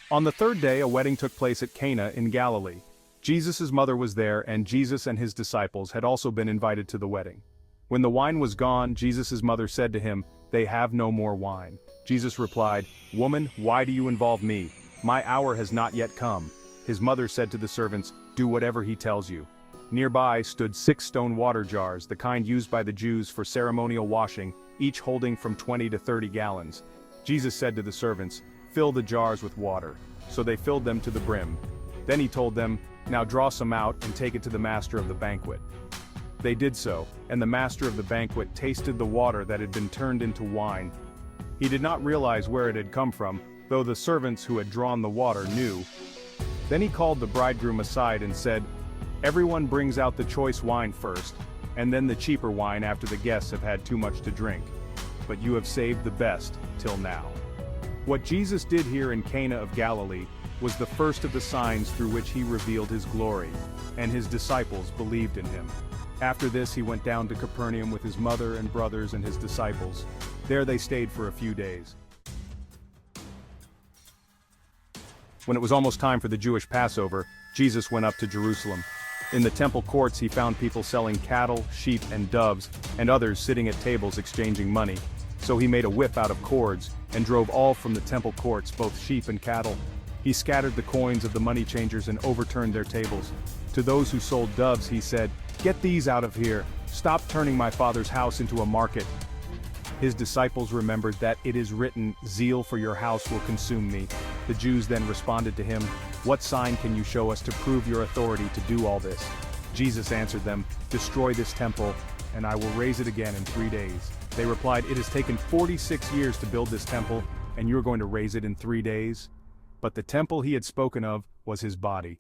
On the third day a wedding took place at Cana in Galilee. Jesus' mother was there, and Jesus and his disciples had also been invited to the wedding. When the wine was gone, Jesus' mother said to him, "They have no more wine." Jesus replied, "Woman, why do you involve me? My hour has not yet come." His mother said to the servants, "Do whatever he tells you." Nearby stood 6 stone water jars, the kind used by the Jews for ceremonial washing, each holding from 20 to 30 gallons. Jesus said to the servants, "Fill the jars with water." So they filled them to the brim. Then he told them, "Now draw some out and take it to the master of the banquet." They did so, and the master of the banquet tasted the water that had been turned into wine. He did not realize where it had come from, though the servants who had drawn the water knew. Then he called the bridegroom aside and said, "Everyone brings out the choice wine first, and then the cheaper wine after the guests have had too much to drink. But you have saved the best till now." What Jesus did here in Cana of Galilee was the first of the signs through which he revealed his glory, and his disciples believed in him. After this he went down to Capernaum with his mother and brothers and his disciples. There they stayed for a few days. When it was almost time for the Jewish Passover, Jesus went up to Jerusalem. In the temple courts he found people selling cattle, sheep, and doves, and others sitting at tables exchanging money. So he made a whip out of cords, and drove all from the temple courts, both sheep and cattle. He scattered the coins of the money changers and overturned their tables. To those who sold doves he said, "Get these out of here! Stop turning my Father's house into a market." His disciples remembered that it is written, "Zeal for your house will consume me." The Jews then responded to him, "What sign can you show us to prove your authority to do all this?" Jesus answered them, "Destroy this temple, and I will raise it again in 3 days." They replied, "It has taken 46 years to build this temple, and you are going to raise it in 3 days?" But the temple he had spoken of was his body.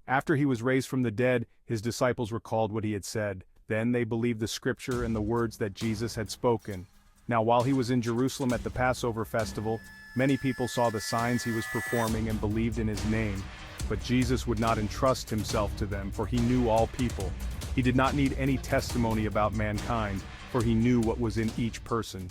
After he was raised from the dead, his disciples recalled what he had said. Then they believed the scripture and the words that Jesus had spoken. Now while he was in Jerusalem at the Passover festival, many people saw the signs he was performing and believed in his name. But Jesus would not entrust himself to them, for he knew all people. He did not need any testimony about mankind, for he knew what was in each person.